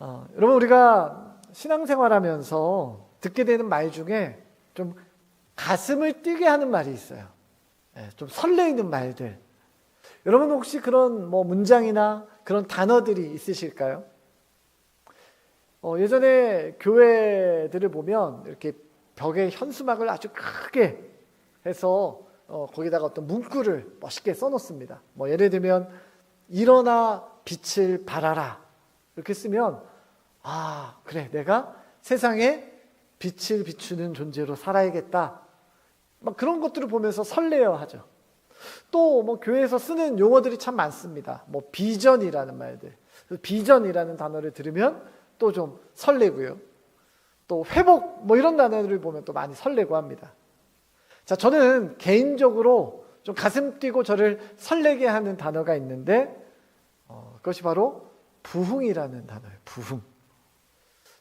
여러분, 우리가 신앙생활하면서 듣게 되는 말 중에 좀 가슴을 뛰게 하는 말이 있어요. 좀 설레이는 말들. 여러분 혹시 그런 문장이나 그런 단어들이 있으실까요? 예전에 교회들을 보면 이렇게 벽에 현수막을 아주 크게 해서 거기다가 어떤 문구를 멋있게 써놓습니다. 예를 들면 일어나 빛을 발하라 이렇게 쓰면 그래, 내가 세상에 빛을 비추는 존재로 살아야겠다. 그런 것들을 보면서 설레어 하죠. 또 교회에서 쓰는 용어들이 참 많습니다. 비전이라는 말들, 비전이라는 단어를 들으면 또 좀 설레고요. 또 회복 이런 단어를 보면 또 많이 설레고 합니다. 자, 저는 개인적으로 좀 가슴 뛰고 저를 설레게 하는 단어가 있는데 그것이 바로 부흥이라는 단어예요. 부흥.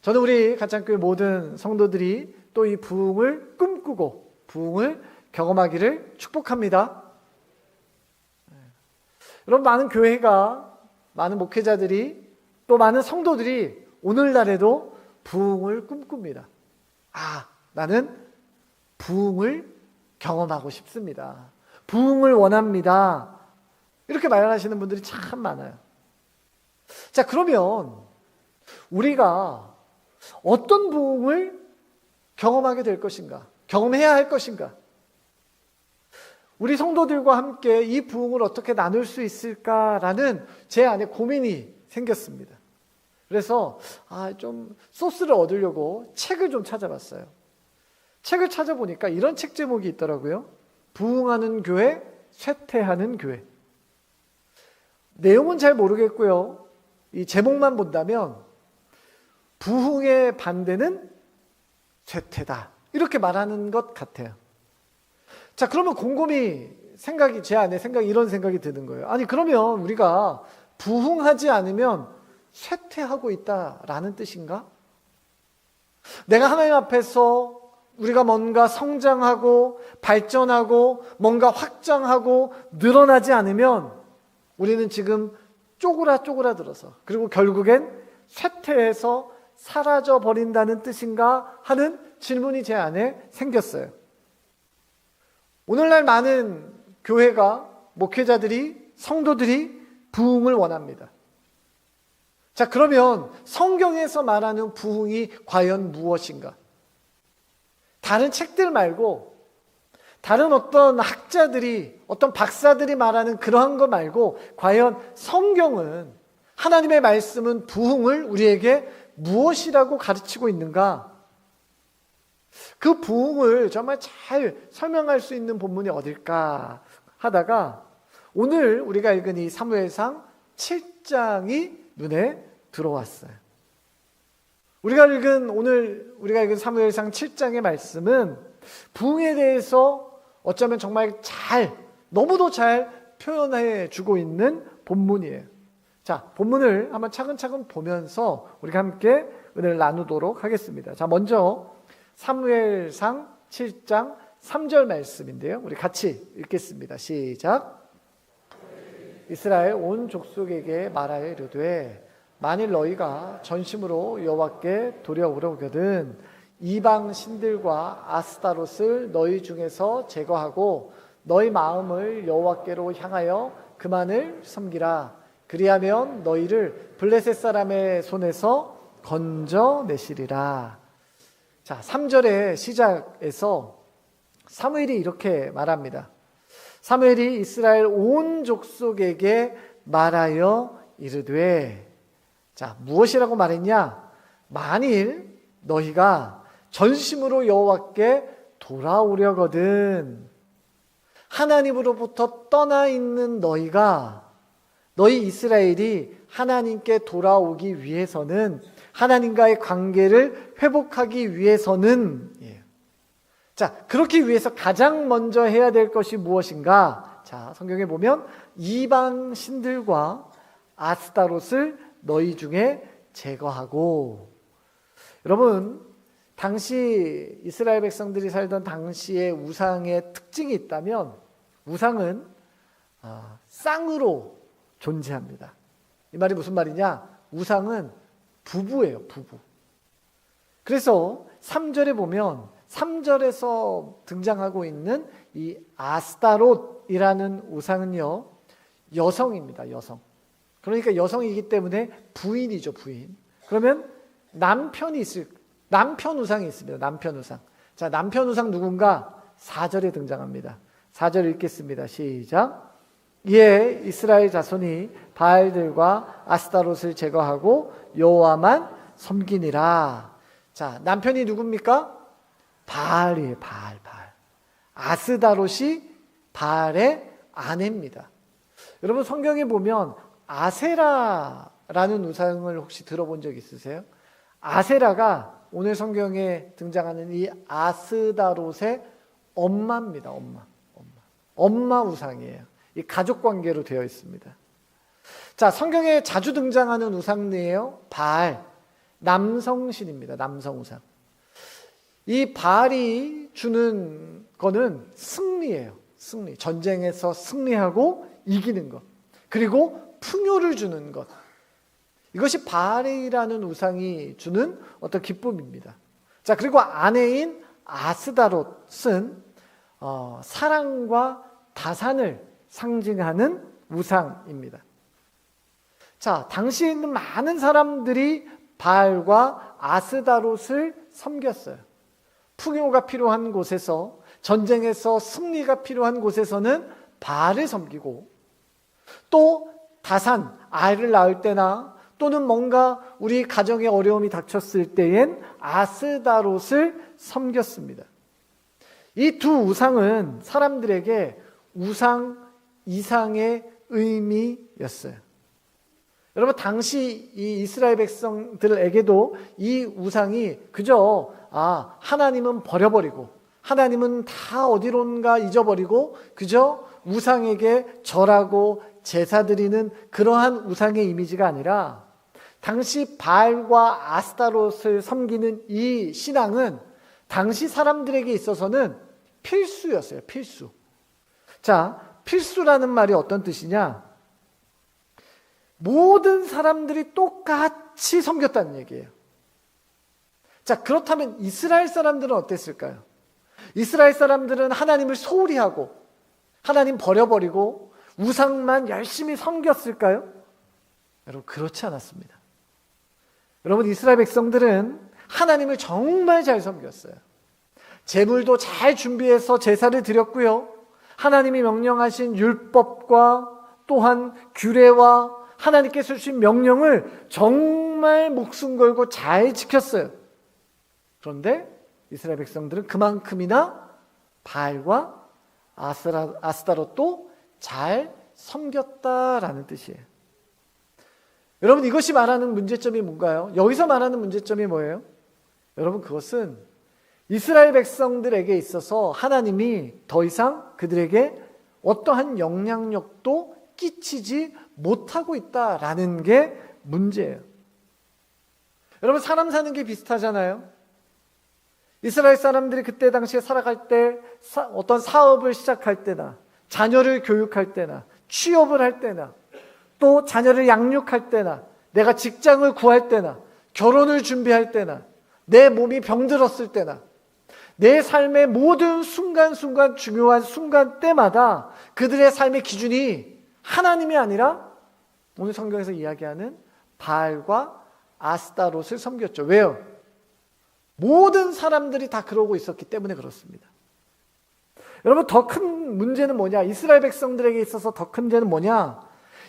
저는 우리 가창교회 모든 성도들이 또 이 부흥을 꿈꾸고 부흥을 경험하기를 축복합니다. 여러분, 많은 교회가, 많은 목회자들이, 또 많은 성도들이 오늘날에도 부흥을 꿈꿉니다. 나는 부흥을 경험하고 싶습니다. 부흥을 원합니다. 이렇게 말하시는 분들이 참 많아요. 자, 그러면 우리가 어떤 부흥을 경험하게 될 것인가? 경험해야 할 것인가? 우리 성도들과 함께 이 부흥을 어떻게 나눌 수 있을까라는 제 안에 고민이 생겼습니다. 그래서 좀 소스를 얻으려고 책을 좀 찾아봤어요. 책을 찾아보니까 이런 책 제목이 있더라고요. 부흥하는 교회, 쇠퇴하는 교회. 내용은 잘 모르겠고요. 이 제목만 본다면 부흥의 반대는 쇠퇴다, 이렇게 말하는 것 같아요. 자, 그러면 곰곰이 제 안에 이런 생각이 드는 거예요. 그러면 우리가 부흥하지 않으면 쇠퇴하고 있다라는 뜻인가? 내가 하나님 앞에서 우리가 뭔가 성장하고 발전하고 뭔가 확장하고 늘어나지 않으면 우리는 지금 쪼그라들어서, 그리고 결국엔 쇠퇴해서 사라져 버린다는 뜻인가 하는 질문이 제 안에 생겼어요. 오늘날 많은 교회가, 목회자들이, 성도들이 부흥을 원합니다. 자, 그러면 성경에서 말하는 부흥이 과연 무엇인가? 다른 책들 말고, 다른 어떤 학자들이, 어떤 박사들이 말하는 그러한 거 말고, 과연 성경은, 하나님의 말씀은 부흥을 우리에게 무엇이라고 가르치고 있는가? 그 부흥을 정말 잘 설명할 수 있는 본문이 어딜까 하다가 오늘 우리가 읽은 이 사무엘상 7장이 눈에 들어왔어요. 우리가 읽은 사무엘상 7장의 말씀은 부흥에 대해서 어쩌면 정말 너무도 잘 표현해 주고 있는 본문이에요. 자, 본문을 한번 차근차근 보면서 우리가 함께 은혜를 나누도록 하겠습니다. 자, 먼저 사무엘상 7장 3절 말씀인데요. 우리 같이 읽겠습니다. 시작. 이스라엘 온 족속에게 말하여 이르되 만일 너희가 전심으로 여호와께 돌아오려거든 이방 신들과 아스타롯을 너희 중에서 제거하고 너희 마음을 여호와께로 향하여 그만을 섬기라. 그리하면 너희를 블레셋 사람의 손에서 건져내시리라. 자, 3절의 시작에서 사무엘이 이렇게 말합니다. 사무엘이 이스라엘 온 족속에게 말하여 이르되, 자, 무엇이라고 말했냐? 만일 너희가 전심으로 여호와께 돌아오려거든 하나님으로부터 떠나 있는 너희 이스라엘이 하나님께 돌아오기 위해서는, 하나님과의 관계를 회복하기 위해서는, 자, 그렇기 위해서 가장 먼저 해야 될 것이 무엇인가? 자, 성경에 보면 이방 신들과 아스타롯을 너희 중에 제거하고. 여러분, 당시 이스라엘 백성들이 살던 당시의 우상의 특징이 있다면 우상은 쌍으로 존재합니다. 이 말이 무슨 말이냐? 우상은 부부예요, 부부. 그래서 3절에 보면 3절에서 등장하고 있는 이 아스타롯이라는 우상은요, 여성입니다, 여성. 그러니까 여성이기 때문에 부인이죠, 부인. 그러면 남편 우상이 있습니다, 남편 우상. 자, 남편 우상 누군가? 4절에 등장합니다. 4절 읽겠습니다. 시작. 이에 이스라엘 자손이 바알들과 아스타롯을 제거하고 여호와만 섬기니라. 자, 남편이 누굽니까? 바알이에요, 바알. 아스다롯이 바알의 아내입니다. 여러분 성경에 보면 아세라라는 우상을 혹시 들어본 적 있으세요? 아세라가 오늘 성경에 등장하는 이 아스다롯의 엄마입니다. 엄마 우상이에요. 이 가족 관계로 되어 있습니다. 자, 성경에 자주 등장하는 우상이에요. 바알, 남성신입니다. 남성 우상. 이 바알이 주는 거는 승리예요. 승리. 전쟁에서 승리하고 이기는 것. 그리고 풍요를 주는 것. 이것이 바알이라는 우상이 주는 어떤 기쁨입니다. 자, 그리고 아내인 아스다롯은 사랑과 다산을 상징하는 우상입니다. 자, 당시에 있는 많은 사람들이 바알과 아스다롯을 섬겼어요. 풍요가 필요한 곳에서, 전쟁에서 승리가 필요한 곳에서는 바알을 섬기고, 또 다산, 아이를 낳을 때나 또는 뭔가 우리 가정에 어려움이 닥쳤을 때엔 아스다롯을 섬겼습니다. 이 두 우상은 사람들에게 우상 이상의 의미였어요. 여러분, 당시 이 이스라엘 백성들에게도 이 우상이 그저 하나님은 버려버리고 하나님은 다 어디론가 잊어버리고 그저 우상에게 절하고 제사 드리는 그러한 우상의 이미지가 아니라 당시 바알과 아스타롯을 섬기는 이 신앙은 당시 사람들에게 있어서는 필수였어요. 필수. 자, 필수라는 말이 어떤 뜻이냐? 모든 사람들이 똑같이 섬겼다는 얘기예요. 자, 그렇다면 이스라엘 사람들은 어땠을까요? 이스라엘 사람들은 하나님을 소홀히 하고 하나님 버려버리고 우상만 열심히 섬겼을까요? 여러분, 그렇지 않았습니다. 여러분, 이스라엘 백성들은 하나님을 정말 잘 섬겼어요. 제물도 잘 준비해서 제사를 드렸고요. 하나님이 명령하신 율법과 또한 규례와 하나님께서 주신 명령을 정말 목숨 걸고 잘 지켰어요. 그런데 이스라엘 백성들은 그만큼이나 바알과 아스타롯도 잘 섬겼다라는 뜻이에요. 여러분, 이것이 말하는 문제점이 뭔가요? 여기서 말하는 문제점이 뭐예요? 여러분, 그것은 이스라엘 백성들에게 있어서 하나님이 더 이상 그들에게 어떠한 영향력도 끼치지 못하고 있다라는 게 문제예요. 여러분, 사람 사는 게 비슷하잖아요. 이스라엘 사람들이 그때 당시에 살아갈 때 어떤 사업을 시작할 때나 자녀를 교육할 때나 취업을 할 때나 또 자녀를 양육할 때나 내가 직장을 구할 때나 결혼을 준비할 때나 내 몸이 병들었을 때나 내 삶의 모든 순간순간 중요한 순간 때마다 그들의 삶의 기준이 하나님이 아니라 오늘 성경에서 이야기하는 바알과 아스타롯을 섬겼죠. 왜요? 모든 사람들이 다 그러고 있었기 때문에 그렇습니다. 여러분, 더 큰 문제는 뭐냐? 이스라엘 백성들에게 있어서 더 큰 문제는 뭐냐?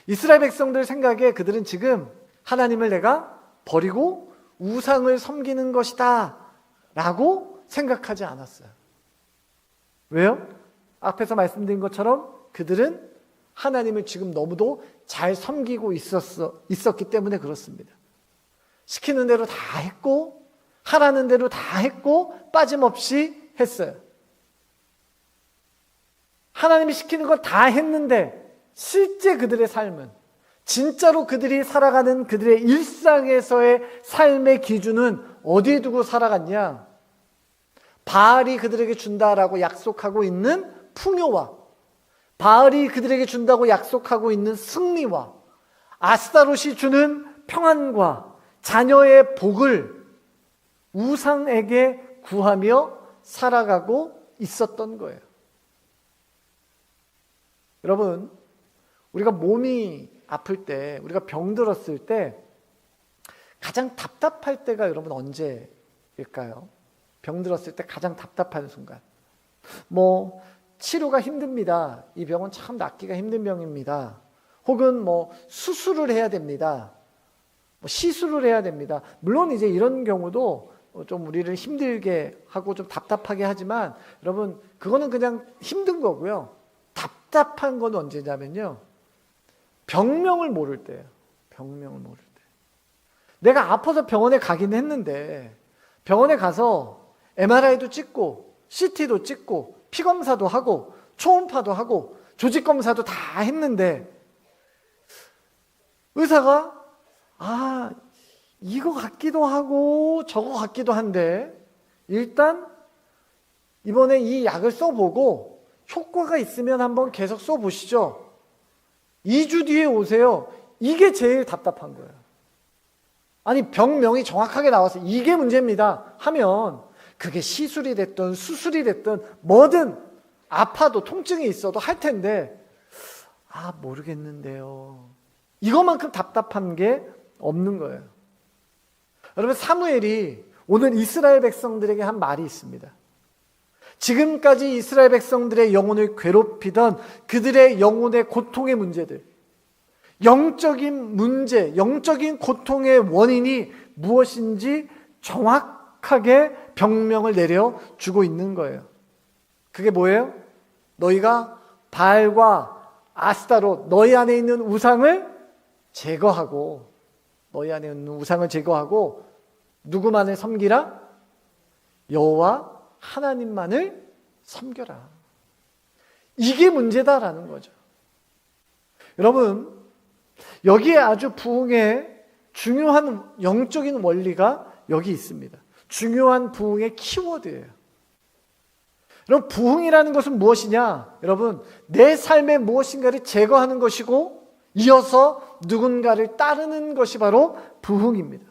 이스라엘 백성들 생각에 그들은 지금 하나님을 내가 버리고 우상을 섬기는 것이다 라고 생각하지 않았어요. 왜요? 앞에서 말씀드린 것처럼 그들은 하나님을 지금 너무도 잘 섬기고 있었기 때문에 그렇습니다. 시키는 대로 다 했고 하라는 대로 다 했고 빠짐없이 했어요. 하나님이 시키는 걸 다 했는데 실제 그들의 삶은 진짜로 그들이 살아가는 그들의 일상에서의 삶의 기준은 어디에 두고 살아갔냐? 바알이 그들에게 준다라고 약속하고 있는 풍요와 바알이 그들에게 준다고 약속하고 있는 승리와 아스타롯이 주는 평안과 자녀의 복을 우상에게 구하며 살아가고 있었던 거예요. 여러분, 우리가 몸이 아플 때, 우리가 병들었을 때 가장 답답할 때가 여러분 언제일까요? 병들었을 때 가장 답답한 순간. 치료가 힘듭니다. 이 병은 참 낫기가 힘든 병입니다. 혹은 수술을 해야 됩니다. 시술을 해야 됩니다. 물론 이제 이런 경우도 좀 우리를 힘들게 하고 좀 답답하게 하지만 여러분, 그거는 그냥 힘든 거고요. 답답한 건 언제냐면요, 병명을 모를 때예요. 병명을 모를 때. 내가 아파서 병원에 가긴 했는데 병원에 가서 MRI도 찍고 CT도 찍고 피검사도 하고 초음파도 하고 조직검사도 다 했는데 의사가 이거 같기도 하고 저거 같기도 한데 일단 이번에 이 약을 써보고 효과가 있으면 한번 계속 써보시죠. 2주 뒤에 오세요. 이게 제일 답답한 거예요. 아니, 병명이 정확하게 나와서 이게 문제입니다 하면 그게 시술이 됐든 수술이 됐든 뭐든 아파도 통증이 있어도 할 텐데 모르겠는데요. 이것만큼 답답한 게 없는 거예요. 여러분, 사무엘이 오늘 이스라엘 백성들에게 한 말이 있습니다. 지금까지 이스라엘 백성들의 영혼을 괴롭히던 그들의 영혼의 고통의 문제들, 영적인 문제, 영적인 고통의 원인이 무엇인지 정확하게 병명을 내려주고 있는 거예요. 그게 뭐예요? 너희가 바알과 아스타롯, 너희 안에 있는 우상을 제거하고, 너희 안에 있는 우상을 제거하고 누구만을 섬기라? 여호와 하나님만을 섬겨라. 이게 문제다라는 거죠. 여러분, 여기에 아주 부흥의 중요한 영적인 원리가 여기 있습니다. 중요한 부흥의 키워드예요. 여러분, 부흥이라는 것은 무엇이냐? 여러분, 내 삶에 무엇인가를 제거하는 것이고 이어서 누군가를 따르는 것이 바로 부흥입니다.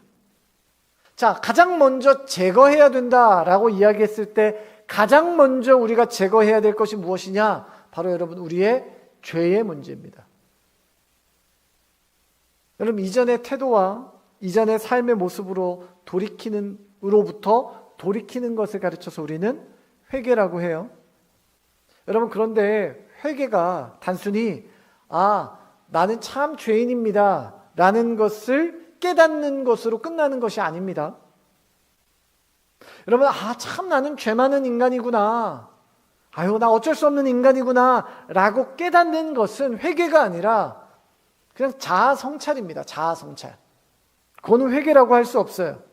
자, 가장 먼저 제거해야 된다라고 이야기했을 때 가장 먼저 우리가 제거해야 될 것이 무엇이냐? 바로 여러분, 우리의 죄의 문제입니다. 여러분, 이전의 태도와 이전의 삶의 모습으로 돌이키는 것을 가르쳐서 우리는 회개라고 해요. 여러분, 그런데 회개가 단순히 나는 참 죄인입니다 라는 것을 깨닫는 것으로 끝나는 것이 아닙니다. 여러분, 참 나는 죄 많은 인간이구나, 나 어쩔 수 없는 인간이구나 라고 깨닫는 것은 회개가 아니라 그냥 자아 성찰입니다. 자아 성찰. 그거는 회개라고 할 수 없어요.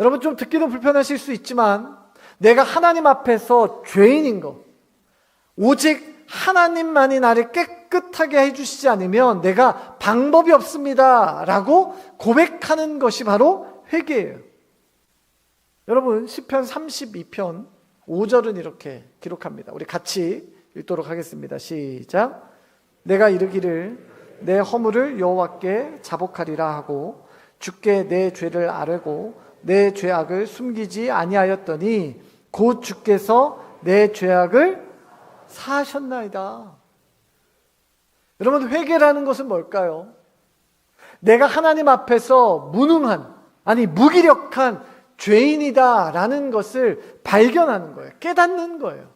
여러분, 좀 듣기도 불편하실 수 있지만 내가 하나님 앞에서 죄인인 거, 오직 하나님만이 나를 깨끗하게 해주시지 않으면 내가 방법이 없습니다 라고 고백하는 것이 바로 회개예요. 여러분, 시편 32편 5절은 이렇게 기록합니다. 우리 같이 읽도록 하겠습니다. 시작. 내가 이르기를 내 허물을 여호와께 자복하리라 하고 주께 내 죄를 아뢰고 내 죄악을 숨기지 아니하였더니 곧 주께서 내 죄악을 사하셨나이다. 여러분, 회개라는 것은 뭘까요? 내가 하나님 앞에서 무기력한 죄인이다라는 것을 발견하는 거예요. 깨닫는 거예요.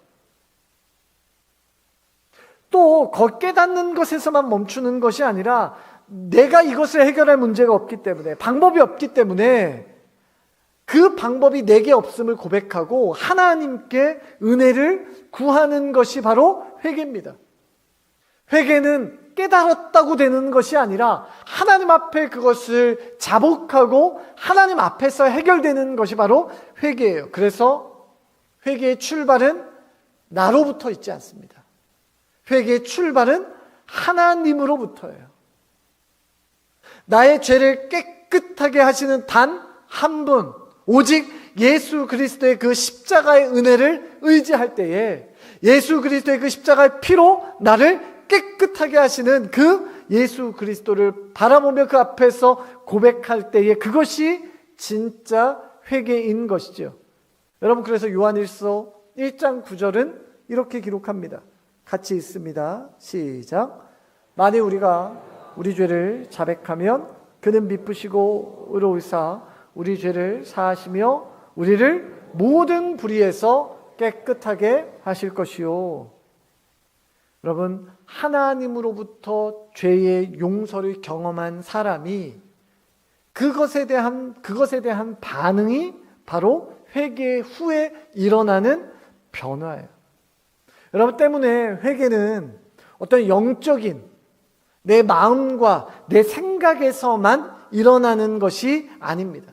또 깨닫는 것에서만 멈추는 것이 아니라 내가 이것을 해결할 문제가 없기 때문에, 방법이 없기 때문에 그 방법이 내게 없음을 고백하고 하나님께 은혜를 구하는 것이 바로 회개입니다. 회개는 깨달았다고 되는 것이 아니라 하나님 앞에 그것을 자복하고 하나님 앞에서 해결되는 것이 바로 회개예요. 그래서 회개의 출발은 나로부터 있지 않습니다. 회개의 출발은 하나님으로부터예요. 나의 죄를 깨끗하게 하시는 단 한 분, 오직 예수 그리스도의 그 십자가의 은혜를 의지할 때에 예수 그리스도의 그 십자가의 피로 나를 깨끗하게 하시는 그 예수 그리스도를 바라보며 그 앞에서 고백할 때에 그것이 진짜 회개인 것이죠. 여러분, 그래서 요한일서 1장 9절은 이렇게 기록합니다. 같이 읽습니다. 시작. 만일 우리가 우리 죄를 자백하면 그는 미쁘시고 의로우사 우리 죄를 사하시며 우리를 모든 불의에서 깨끗하게 하실 것이요. 여러분, 하나님으로부터 죄의 용서를 경험한 사람이 그것에 대한 반응이 바로 회개 후에 일어나는 변화예요. 여러분, 때문에 회개는 어떤 영적인 내 마음과 내 생각에서만 일어나는 것이 아닙니다.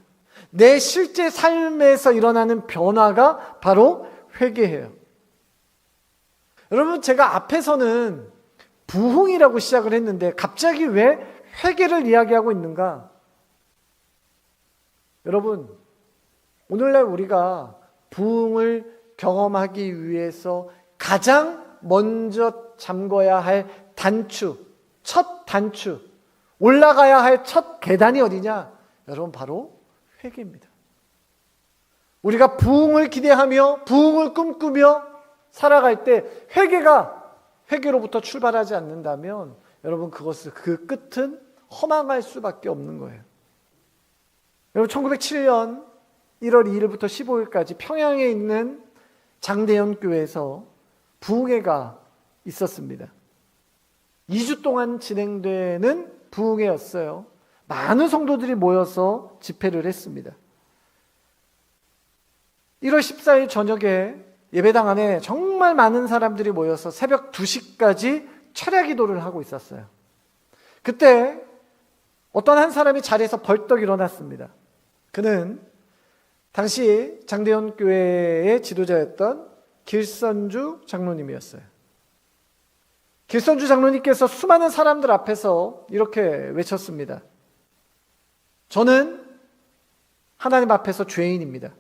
내 실제 삶에서 일어나는 변화가 바로 회개예요. 여러분, 제가 앞에서는 부흥이라고 시작을 했는데 갑자기 왜 회개를 이야기하고 있는가? 여러분, 오늘날 우리가 부흥을 경험하기 위해서 가장 먼저 잠궈야 할 첫 단추, 올라가야 할 첫 계단이 어디냐? 여러분, 바로 회개입니다. 우리가 부흥을 기대하며 부흥을 꿈꾸며 살아갈 때 회개로부터 출발하지 않는다면 여러분, 그 끝은 허망할 수밖에 없는 거예요. 여러분, 1907년 1월 2일부터 15일까지 평양에 있는 장대현 교회에서 부흥회가 있었습니다. 2주 동안 진행되는 부흥회였어요. 많은 성도들이 모여서 집회를 했습니다. 1월 14일 저녁에 예배당 안에 정말 많은 사람들이 모여서 새벽 2시까지 철야 기도를 하고 있었어요. 그때 어떤 한 사람이 자리에서 벌떡 일어났습니다. 그는 당시 장대현 교회의 지도자였던 길선주 장로님이었어요. 길선주 장로님께서 수많은 사람들 앞에서 이렇게 외쳤습니다. 저는 하나님 앞에서 죄인입니다.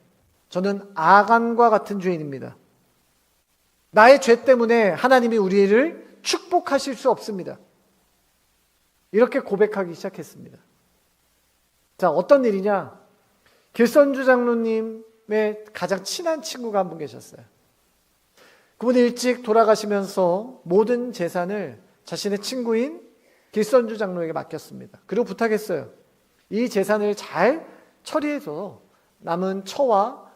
저는 아간과 같은 죄인입니다. 나의 죄 때문에 하나님이 우리를 축복하실 수 없습니다. 이렇게 고백하기 시작했습니다. 자, 어떤 일이냐? 길선주 장로님의 가장 친한 친구가 한 분 계셨어요. 그분이 일찍 돌아가시면서 모든 재산을 자신의 친구인 길선주 장로에게 맡겼습니다. 그리고 부탁했어요. 이 재산을 잘 처리해서 남은 처와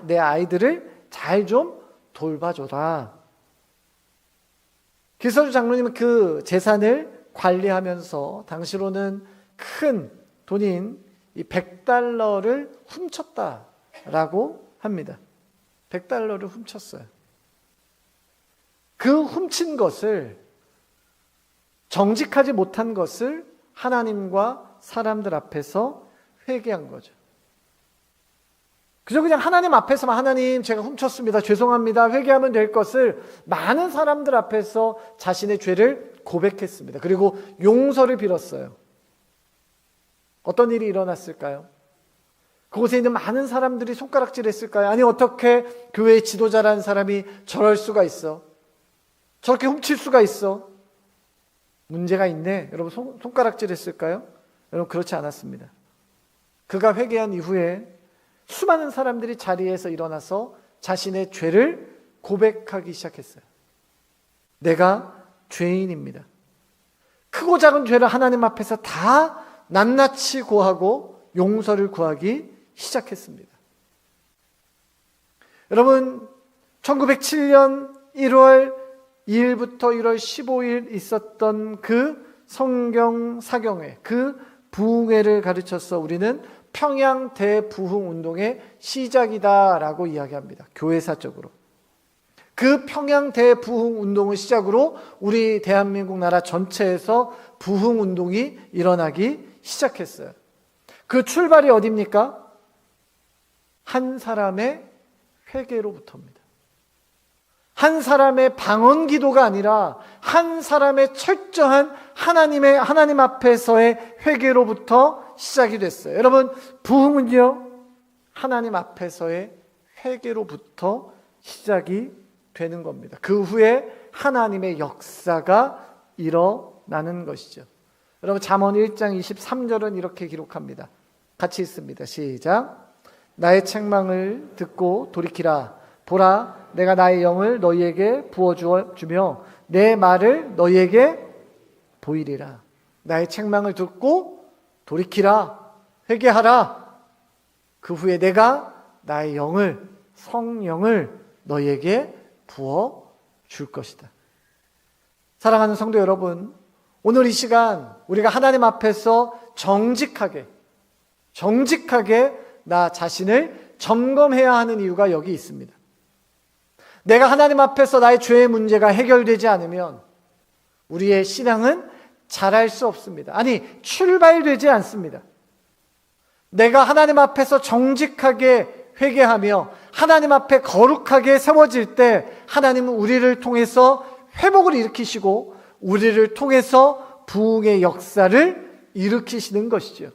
내 아이들을 잘 좀 돌봐줘라. 길선주 장로님은 그 재산을 관리하면서 당시로는 큰 돈인 이 100달러를 훔쳤다라고 합니다. 100달러를 훔쳤어요. 그 훔친 것을, 정직하지 못한 것을 하나님과 사람들 앞에서 회개한 거죠. 그냥 하나님 앞에서만 하나님 제가 훔쳤습니다. 죄송합니다. 회개하면 될 것을 많은 사람들 앞에서 자신의 죄를 고백했습니다. 그리고 용서를 빌었어요. 어떤 일이 일어났을까요? 그곳에 있는 많은 사람들이 손가락질했을까요? 아니, 어떻게 교회의 지도자라는 사람이 저럴 수가 있어? 저렇게 훔칠 수가 있어? 문제가 있네. 여러분, 손가락질했을까요? 여러분, 그렇지 않았습니다. 그가 회개한 이후에 수많은 사람들이 자리에서 일어나서 자신의 죄를 고백하기 시작했어요. 내가 죄인입니다. 크고 작은 죄를 하나님 앞에서 다 낱낱이 고하고 용서를 구하기 시작했습니다. 여러분, 1907년 1월 2일부터 1월 15일 있었던 그 성경 사경회, 그 부흥회를 가르쳐서 우리는 평양 대부흥운동의 시작이다라고 이야기합니다. 교회사적으로. 그 평양 대부흥운동을 시작으로 우리 대한민국 나라 전체에서 부흥운동이 일어나기 시작했어요. 그 출발이 어디입니까? 한 사람의 회개로부터입니다. 한 사람의 방언 기도가 아니라 한 사람의 철저한 하나님 앞에서의 회개로부터 시작이 됐어요. 여러분, 부흥은요, 하나님 앞에서의 회개로부터 시작이 되는 겁니다. 그 후에 하나님의 역사가 일어나는 것이죠. 여러분 잠언 1장 23절은 이렇게 기록합니다. 같이 읽습니다. 시작. 나의 책망을 듣고 돌이키라. 보라, 내가 나의 영을 너희에게 부어주며 내 말을 너희에게 보이리라. 나의 책망을 듣고 돌이키라. 회개하라. 그 후에 내가 나의 영을, 성령을 너희에게 부어줄 것이다. 사랑하는 성도 여러분, 오늘 이 시간 우리가 하나님 앞에서 정직하게 나 자신을 점검해야 하는 이유가 여기 있습니다. 내가 하나님 앞에서 나의 죄의 문제가 해결되지 않으면 우리의 신앙은 자랄 수 없습니다. 아니, 출발되지 않습니다. 내가 하나님 앞에서 정직하게 회개하며 하나님 앞에 거룩하게 세워질 때 하나님은 우리를 통해서 회복을 일으키시고 우리를 통해서 부흥의 역사를 일으키시는 것이죠.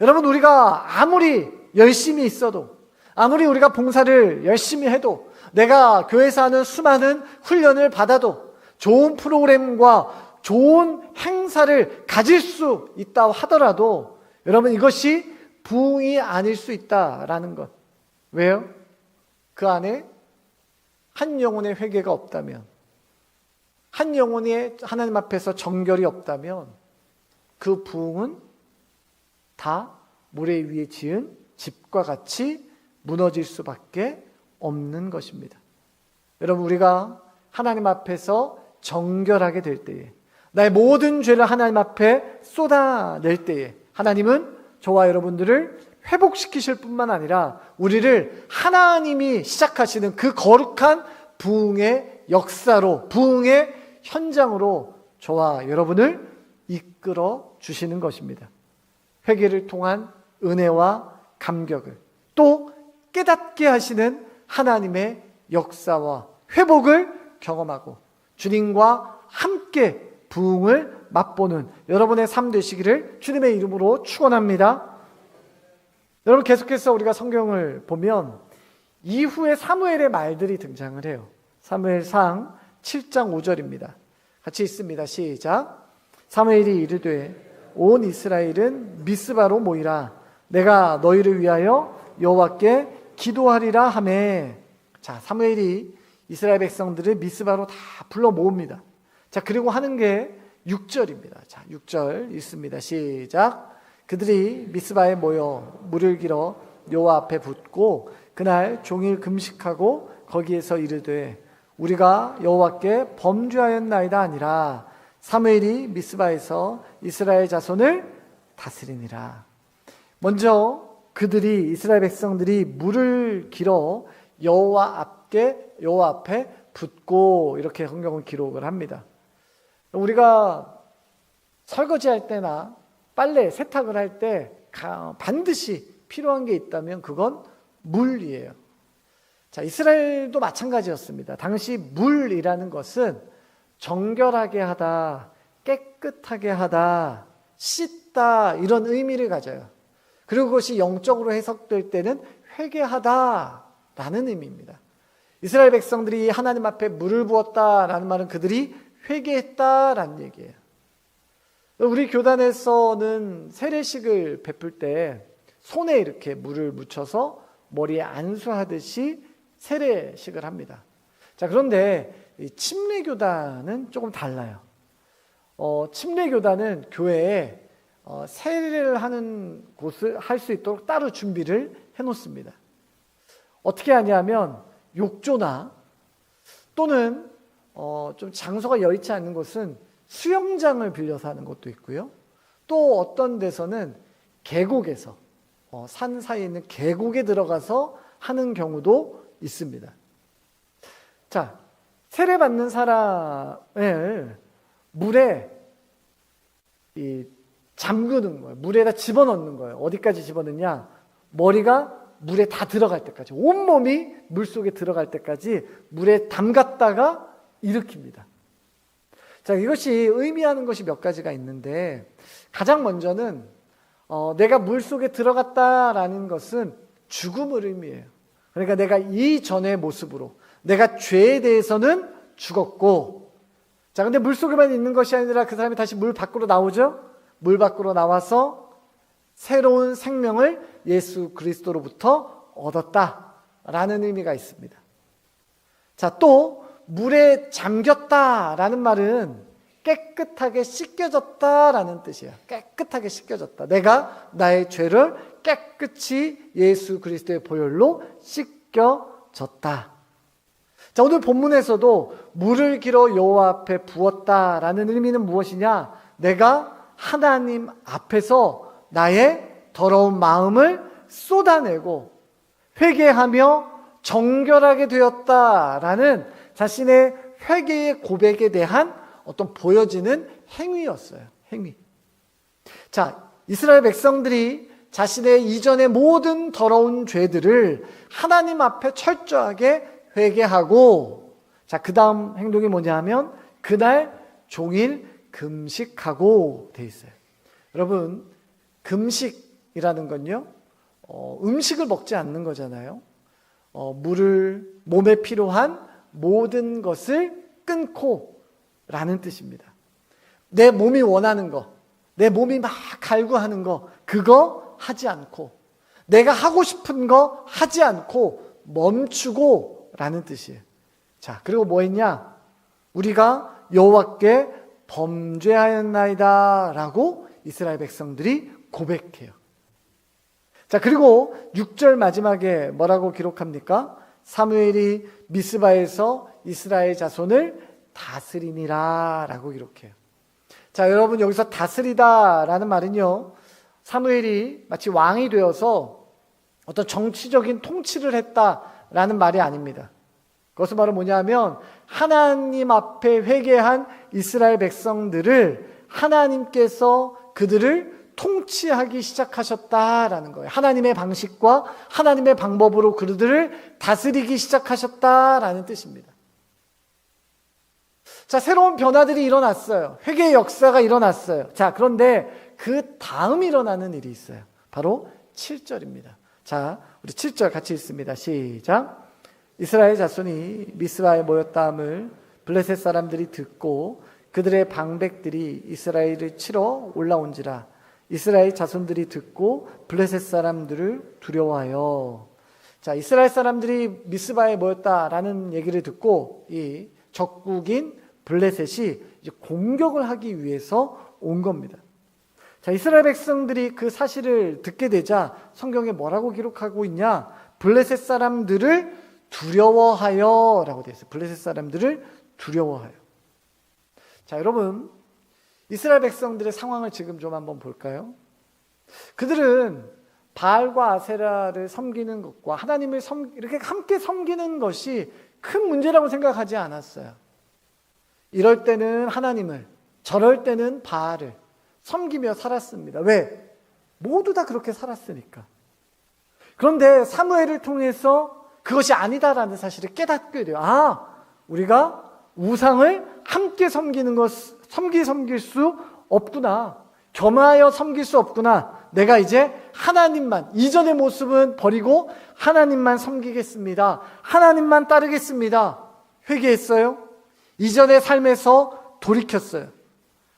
여러분, 우리가 아무리 열심히 있어도, 아무리 우리가 봉사를 열심히 해도, 내가 교회에서 하는 수많은 훈련을 받아도, 좋은 프로그램과 좋은 행사를 가질 수 있다 하더라도 여러분, 이것이 부흥이 아닐 수 있다라는 것. 왜요? 그 안에 한 영혼의 회개가 없다면, 한 영혼의 하나님 앞에서 정결이 없다면 그 부흥은 다 모래 위에 지은 집과 같이 무너질 수밖에 없는 것입니다. 여러분, 우리가 하나님 앞에서 정결하게 될 때에, 나의 모든 죄를 하나님 앞에 쏟아낼 때에 하나님은 저와 여러분들을 회복시키실 뿐만 아니라 우리를 하나님이 시작하시는 그 거룩한 부흥의 역사로, 부흥의 현장으로 저와 여러분을 이끌어 주시는 것입니다. 회개를 통한 은혜와 감격을, 또 깨닫게 하시는 하나님의 역사와 회복을 경험하고 주님과 함께 부흥을 맛보는 여러분의 삶 되시기를 주님의 이름으로 축원합니다. 여러분, 계속해서 우리가 성경을 보면 이후에 사무엘의 말들이 등장을 해요. 사무엘상 7장 5절입니다. 같이 읽습니다. 시작. 사무엘이 이르되 온 이스라엘은 미스바로 모이라. 내가 너희를 위하여 여호와께 기도하리라 하매. 자, 사무엘이 이스라엘 백성들을 미스바로 다 불러 모읍니다. 자, 그리고 하는 게 6절입니다. 자, 6절 읽습니다. 시작. 그들이 미스바에 모여 물을 길어 여호와 앞에 붓고 그날 종일 금식하고 거기에서 이르되 우리가 여호와께 범죄하였나이다 아니라 사무엘이 미스바에서 이스라엘 자손을 다스리니라. 먼저 그들이, 이스라엘 백성들이 물을 길어 여호와 앞에 붓고, 이렇게 성경은 기록을 합니다. 우리가 설거지할 때나 빨래, 세탁을 할 때 반드시 필요한 게 있다면 그건 물이에요. 자, 이스라엘도 마찬가지였습니다. 당시 물이라는 것은 정결하게 하다, 깨끗하게 하다, 씻다, 이런 의미를 가져요. 그리고 그것이 영적으로 해석될 때는 회개하다라는 의미입니다. 이스라엘 백성들이 하나님 앞에 물을 부었다라는 말은 그들이 회개했다라는 얘기예요. 우리 교단에서는 세례식을 베풀 때 손에 이렇게 물을 묻혀서 머리에 안수하듯이 세례식을 합니다. 자, 그런데 이 침례교단은 조금 달라요. 침례교단은 교회에 세례를 하는 곳을 할 수 있도록 따로 준비를 해놓습니다. 어떻게 하냐면 욕조나 또는 좀 장소가 여의치 않는 곳은 수영장을 빌려서 하는 것도 있고요. 또 어떤 데서는 계곡에서 산 사이에 있는 계곡에 들어가서 하는 경우도 있습니다. 자, 세례받는 사람을 물에 잠그는 거예요. 물에다 집어넣는 거예요. 어디까지 집어넣냐? 머리가 물에 다 들어갈 때까지, 온몸이 물속에 들어갈 때까지 물에 담갔다가 일으킵니다. 자, 이것이 의미하는 것이 몇 가지가 있는데, 가장 먼저는 내가 물속에 들어갔다라는 것은 죽음을 의미해요. 그러니까 내가 이전의 모습으로, 내가 죄에 대해서는 죽었고 자, 근데 물 속에만 있는 것이 아니라 그 사람이 다시 물 밖으로 나오죠? 물 밖으로 나와서 새로운 생명을 예수 그리스도로부터 얻었다라는 의미가 있습니다. 자, 또 물에 잠겼다라는 말은 깨끗하게 씻겨졌다라는 뜻이에요. 깨끗하게 씻겨졌다. 내가 나의 죄를 깨끗이 예수 그리스도의 보혈로 씻겨졌다. 자, 오늘 본문에서도 물을 길어 여호와 앞에 부었다라는 의미는 무엇이냐? 내가 하나님 앞에서 나의 더러운 마음을 쏟아내고 회개하며 정결하게 되었다라는 자신의 회개의 고백에 대한 어떤 보여지는 행위였어요. 행위. 자, 이스라엘 백성들이 자신의 이전의 모든 더러운 죄들을 하나님 앞에 철저하게 회개하고, 자, 그 다음 행동이 뭐냐 하면 그날 종일 금식하고 돼 있어요. 여러분, 금식이라는 건요, 음식을 먹지 않는 거잖아요. 물을, 몸에 필요한 모든 것을 끊고 라는 뜻입니다. 내 몸이 원하는 거, 내 몸이 막 갈구하는 거, 그거 하지 않고, 내가 하고 싶은 거 하지 않고 멈추고 라는 뜻이에요. 자, 그리고 뭐 했냐? 우리가 여호와께 범죄하였나이다 라고 이스라엘 백성들이 고백해요. 자, 그리고 6절 마지막에 뭐라고 기록합니까? 사무엘이 미스바에서 이스라엘 자손을 다스리니라 라고 기록해요. 자, 여러분, 여기서 다스리다 라는 말은요, 사무엘이 마치 왕이 되어서 어떤 정치적인 통치를 했다라는 말이 아닙니다. 그것은 바로 뭐냐면 하나님 앞에 회개한 이스라엘 백성들을 하나님께서 그들을 통치하기 시작하셨다라는 거예요. 하나님의 방식과 하나님의 방법으로 그들을 다스리기 시작하셨다라는 뜻입니다. 자, 새로운 변화들이 일어났어요. 회개의 역사가 일어났어요. 자, 그런데 그 다음 일어나는 일이 있어요. 바로 7절입니다. 자, 우리 7절 같이 읽습니다. 시작. 이스라엘 자손이 미스바에 모였다함을 블레셋 사람들이 듣고 그들의 방백들이 이스라엘을 치러 올라온지라. 이스라엘 자손들이 듣고 블레셋 사람들을 두려워하여. 자, 이스라엘 사람들이 미스바에 모였다라는 얘기를 듣고 이 적국인 블레셋이 이제 공격을 하기 위해서 온 겁니다. 자, 이스라엘 백성들이 그 사실을 듣게 되자 성경에 뭐라고 기록하고 있냐? 블레셋 사람들을 두려워하여 라고 되어 있어요. 블레셋 사람들을 두려워하여. 자, 여러분, 이스라엘 백성들의 상황을 지금 좀 한번 볼까요? 그들은 바알과 아세라를 섬기는 것과 하나님을 이렇게 함께 섬기는 것이 큰 문제라고 생각하지 않았어요. 이럴 때는 하나님을, 저럴 때는 바알을 섬기며 살았습니다. 왜? 모두 다 그렇게 살았으니까. 그런데 사무엘을 통해서 그것이 아니다라는 사실을 깨닫게 돼요. 아, 우리가 우상을 함께 섬기는 것, 섬길 수 없구나. 겸하여 섬길 수 없구나. 내가 이제 하나님만, 이전의 모습은 버리고 하나님만 섬기겠습니다. 하나님만 따르겠습니다. 회개했어요. 이전의 삶에서 돌이켰어요.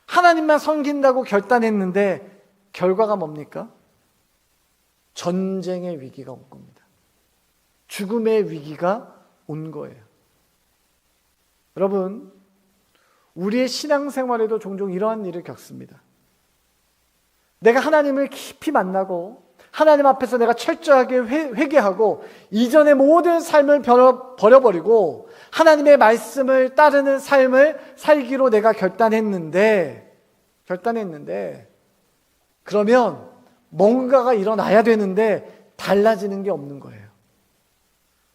하나님만 섬긴다고 결단했는데 결과가 뭡니까? 전쟁의 위기가 온 겁니다. 죽음의 위기가 온 거예요. 여러분, 우리의 신앙생활에도 종종 이러한 일을 겪습니다. 내가 하나님을 깊이 만나고 하나님 앞에서 내가 철저하게 회개하고 이전의 모든 삶을 버려버리고 하나님의 말씀을 따르는 삶을 살기로 내가 결단했는데 그러면 뭔가가 일어나야 되는데 달라지는 게 없는 거예요.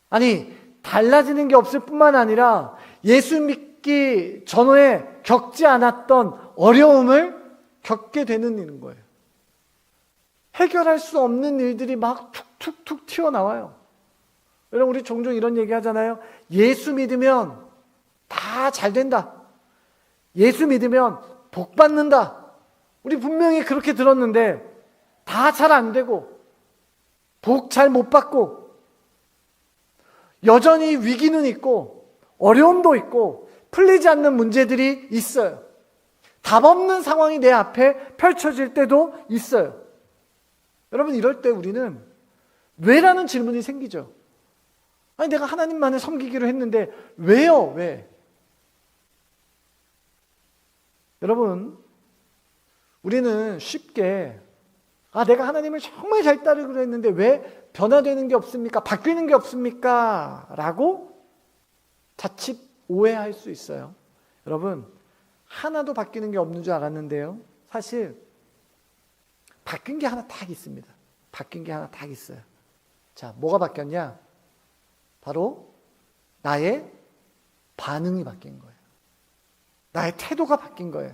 아니, 달라지는 게 없을 뿐만 아니라 예수 믿기 전에 겪지 않았던 어려움을 겪게 되는 거예요. 해결할 수 없는 일들이 막 툭툭툭 튀어나와요. 여러분, 우리 종종 이런 얘기 하잖아요. 예수 믿으면 다 잘 된다. 예수 믿으면 복 받는다. 우리 분명히 그렇게 들었는데 다 잘 안 되고 복 잘 못 받고 여전히 위기는 있고 어려움도 있고 풀리지 않는 문제들이 있어요. 답 없는 상황이 내 앞에 펼쳐질 때도 있어요. 여러분, 이럴 때 우리는 왜라는 질문이 생기죠. 아니, 내가 하나님만을 섬기기로 했는데 왜요? 왜? 여러분, 우리는 쉽게 내가 하나님을 정말 잘 따르기로 했는데 왜 변화되는 게 없습니까? 바뀌는 게 없습니까? 라고 자칫 오해할 수 있어요. 여러분, 하나도 바뀌는 게 없는 줄 알았는데요. 사실 바뀐 게 하나 딱 있습니다. 바뀐 게 하나 딱 있어요. 자, 뭐가 바뀌었냐? 바로 나의 반응이 바뀐 거예요. 나의 태도가 바뀐 거예요.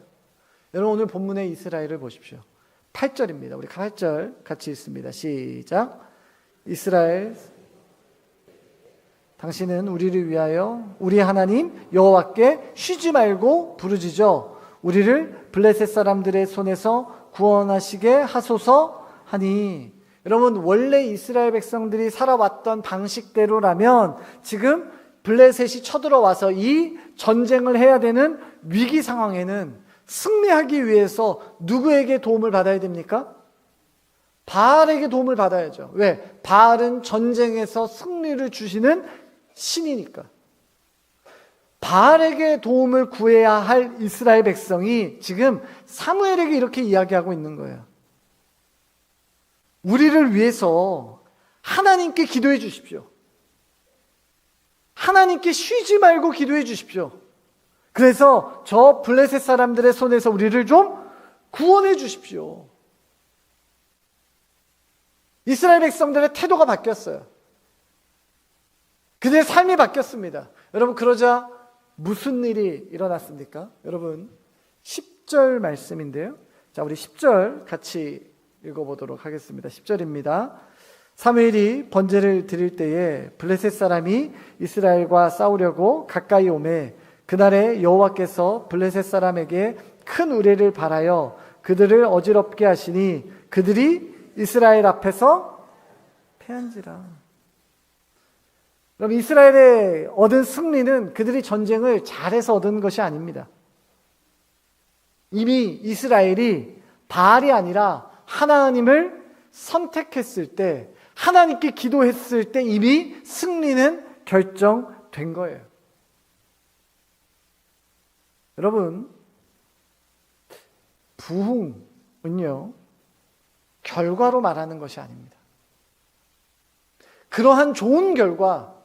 여러분, 오늘 본문의 이스라엘을 보십시오. 8절입니다. 우리 8절 같이 읽습니다. 시작. 이스라엘, 당신은 우리를 위하여 우리 하나님 여호와께 쉬지 말고 부르짖어 우리를 블레셋 사람들의 손에서 구원하시게 하소서 하니. 여러분, 원래 이스라엘 백성들이 살아왔던 방식대로라면 지금 블레셋이 쳐들어와서 이 전쟁을 해야 되는 위기 상황에는 승리하기 위해서 누구에게 도움을 받아야 됩니까? 바알에게 도움을 받아야죠. 왜? 바알은 전쟁에서 승리를 주시는 신이니까. 바알에게 도움을 구해야 할 이스라엘 백성이 지금 사무엘에게 이렇게 이야기하고 있는 거예요. 우리를 위해서 하나님께 기도해 주십시오. 하나님께 쉬지 말고 기도해 주십시오. 그래서 저 블레셋 사람들의 손에서 우리를 좀 구원해 주십시오. 이스라엘 백성들의 태도가 바뀌었어요. 그들의 삶이 바뀌었습니다. 여러분, 그러자 무슨 일이 일어났습니까? 여러분, 10절 말씀인데요. 자, 우리 10절 같이 읽어보도록 하겠습니다. 10절입니다. 사무엘이 번제를 드릴 때에 블레셋 사람이 이스라엘과 싸우려고 가까이 오매 그날에 여호와께서 블레셋 사람에게 큰 우레를 발하여 그들을 어지럽게 하시니 그들이 이스라엘 앞에서 패한지라. 그럼 이스라엘에 얻은 승리는 그들이 전쟁을 잘해서 얻은 것이 아닙니다. 이미 이스라엘이 바알이 아니라 하나님을 선택했을 때, 하나님께 기도했을 때 이미 승리는 결정된 거예요. 여러분, 부흥은요, 결과로 말하는 것이 아닙니다. 그러한 좋은 결과,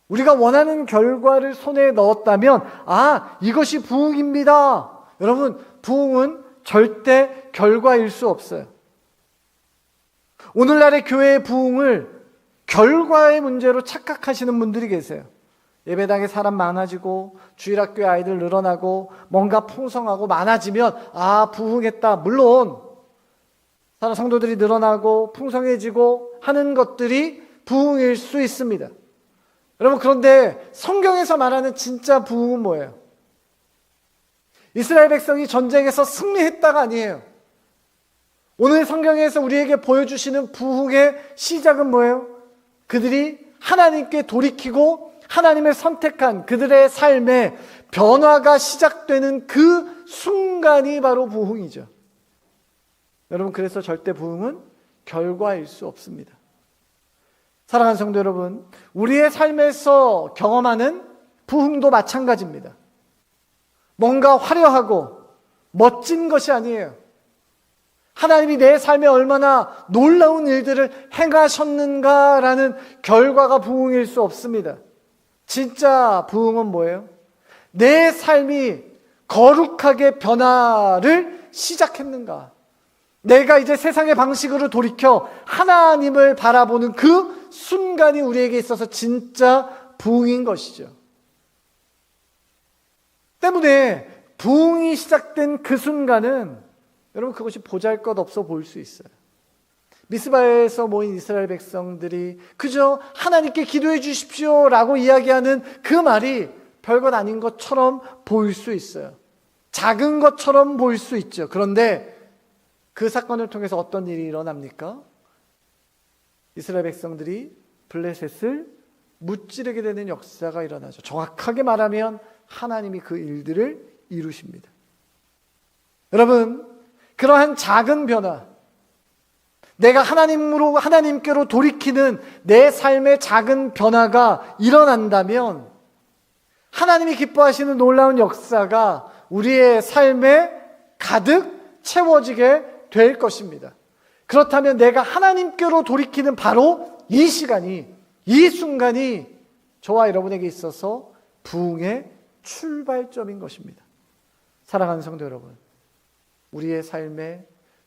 우리가 원하는 결과를 손에 넣었다면 이것이 부흥입니다. 여러분, 부흥은 절대 결과일 수 없어요. 오늘날의 교회의 부흥을 결과의 문제로 착각하시는 분들이 계세요. 예배당에 사람 많아지고 주일학교에 아이들 늘어나고 뭔가 풍성하고 많아지면 부흥했다. 물론 성도들이 늘어나고 풍성해지고 하는 것들이 부흥일 수 있습니다. 여러분, 그런데 성경에서 말하는 진짜 부흥은 뭐예요? 이스라엘 백성이 전쟁에서 승리했다가 아니에요. 오늘 성경에서 우리에게 보여주시는 부흥의 시작은 뭐예요? 그들이 하나님께 돌이키고 하나님을 선택한 그들의 삶에 변화가 시작되는 그 순간이 바로 부흥이죠. 여러분, 그래서 절대 부흥은 결과일 수 없습니다. 사랑하는 성도 여러분, 우리의 삶에서 경험하는 부흥도 마찬가지입니다. 뭔가 화려하고 멋진 것이 아니에요. 하나님이 내 삶에 얼마나 놀라운 일들을 행하셨는가라는 결과가 부흥일 수 없습니다. 진짜 부흥은 뭐예요? 내 삶이 거룩하게 변화를 시작했는가? 내가 이제 세상의 방식으로 돌이켜 하나님을 바라보는 그 순간이 우리에게 있어서 진짜 부흥인 것이죠. 때문에 부흥이 시작된 그 순간은 여러분, 그것이 보잘것없어 보일 수 있어요. 미스바에서 모인 이스라엘 백성들이 그저 하나님께 기도해 주십시오 라고 이야기하는 그 말이 별것 아닌 것처럼 보일 수 있어요. 작은 것처럼 보일 수 있죠. 그런데 그 사건을 통해서 어떤 일이 일어납니까? 이스라엘 백성들이 블레셋을 무찌르게 되는 역사가 일어나죠. 정확하게 말하면 하나님이 그 일들을 이루십니다. 여러분, 그러한 작은 변화, 내가 하나님께로 돌이키는 내 삶의 작은 변화가 일어난다면 하나님이 기뻐하시는 놀라운 역사가 우리의 삶에 가득 채워지게 될 것입니다. 그렇다면 내가 하나님께로 돌이키는 바로 이 시간이, 이 순간이 저와 여러분에게 있어서 부흥의 출발점인 것입니다. 사랑하는 성도 여러분, 우리의 삶에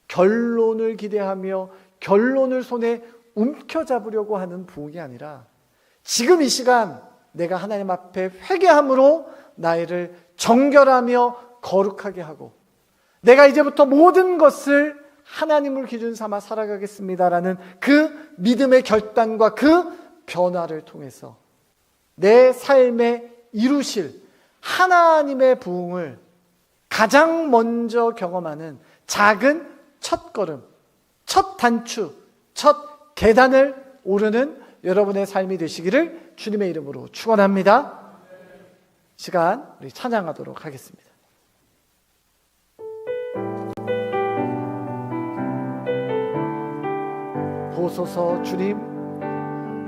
결론을 기대하며 결론을 손에 움켜잡으려고 하는 부흥이 아니라 지금 이 시간 내가 하나님 앞에 회개함으로 나를 정결하며 거룩하게 하고 내가 이제부터 모든 것을 하나님을 기준 삼아 살아가겠습니다라는 그 믿음의 결단과 그 변화를 통해서 내 삶에 이루실 하나님의 부흥을 가장 먼저 경험하는 작은 첫걸음, 첫 단추, 첫 계단을 오르는 여러분의 삶이 되시기를 주님의 이름으로 축원합니다. 시간 우리 찬양하도록 하겠습니다. 보소서 주님,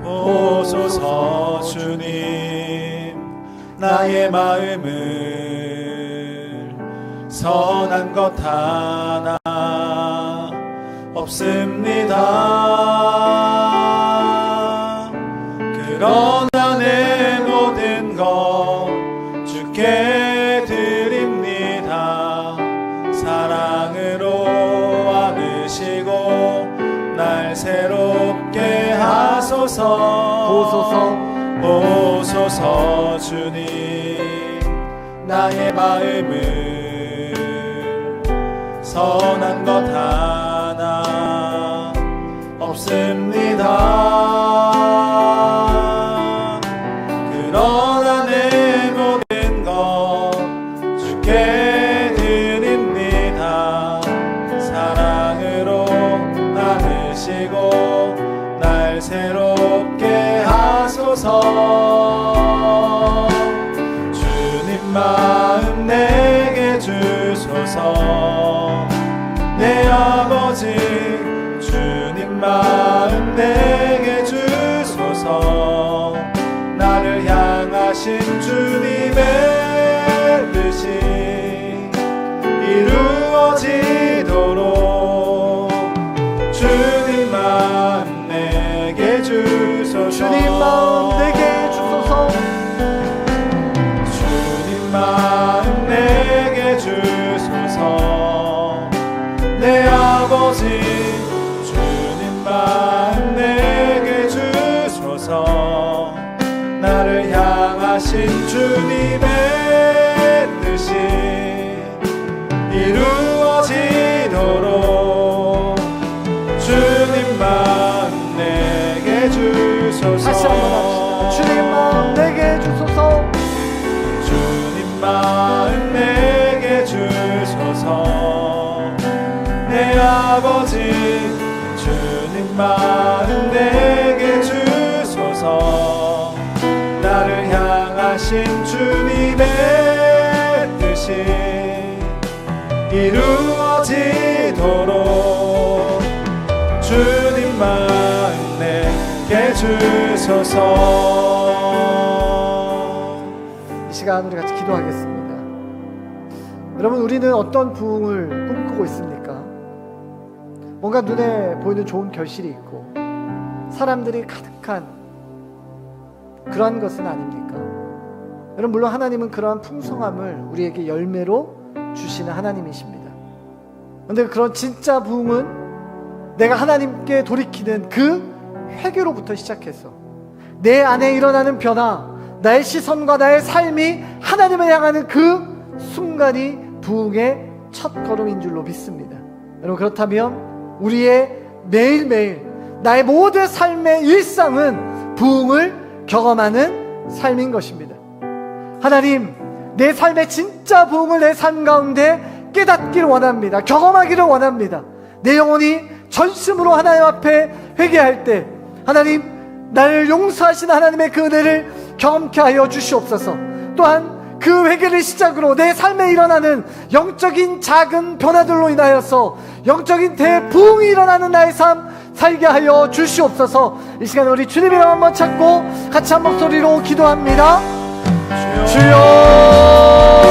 보소서 주님, 나의 마음을 선한 것 하나 없습니다. 그러나 내 모든 것 주께 드립니다. 사랑으로 안으시고 날 새롭게 하소서. 보소서 주님, 나의 마음을 선한 것 하나 없습니다. 그러나 내 모든 것 주께 드립니다. 사랑으로 안으시고 날 새롭게 하소서. 주님 마음 내게 주소서. 내 아버지 주님 마음 내게 주소서. 나를 향하신 주님의 뜻이 이루어지도록 주님 마음 내게 주소서. 주님 마음 내게 주소서. 주님 마음 내게 주소서. 내 아버지 주님 마음 내게 주소서. 나를 향하신 주님의 뜻이 이루어지도록 주님 마음 내게 주소서. 다시 한번 합시다. 주님 마음 내게 주소서. 주님 마음 내게 주소서. 내 아버지 주님 마음 내게 주소서. 나를 향하신 주님의 뜻이 이루어지도록 주님 마음 내게 주소서. 이 시간 우리 같이 기도하겠습니다. 여러분, 우리는 어떤 부흥을 꿈꾸고 있습니까? 뭔가 눈에 보이는 좋은 결실이 있고 사람들이 가득한 그러한 것은 아닙니까? 여러분, 물론 하나님은 그러한 풍성함을 우리에게 열매로 주시는 하나님이십니다. 그런데 그런 진짜 부흥은 내가 하나님께 돌이키는 그 회개로부터 시작해서 내 안에 일어나는 변화, 나의 시선과 나의 삶이 하나님을 향하는 그 순간이 부흥의 첫 걸음인 줄로 믿습니다. 여러분, 그렇다면 우리의 매일매일 나의 모든 삶의 일상은 부흥을 경험하는 삶인 것입니다. 하나님, 내 삶의 진짜 부흥을 내 삶 가운데 깨닫기를 원합니다. 경험하기를 원합니다. 내 영혼이 전심으로 하나님 앞에 회개할 때 하나님, 나를 용서하신 하나님의 그 은혜를 경험케 하여 주시옵소서. 또한 그 회개를 시작으로 내 삶에 일어나는 영적인 작은 변화들로 인하여서 영적인 대부흥이 일어나는 나의 삶 살게 하여 주시옵소서. 이 시간에 우리 주님의 이름 한번 찾고 같이 한 목소리로 기도합니다. 주여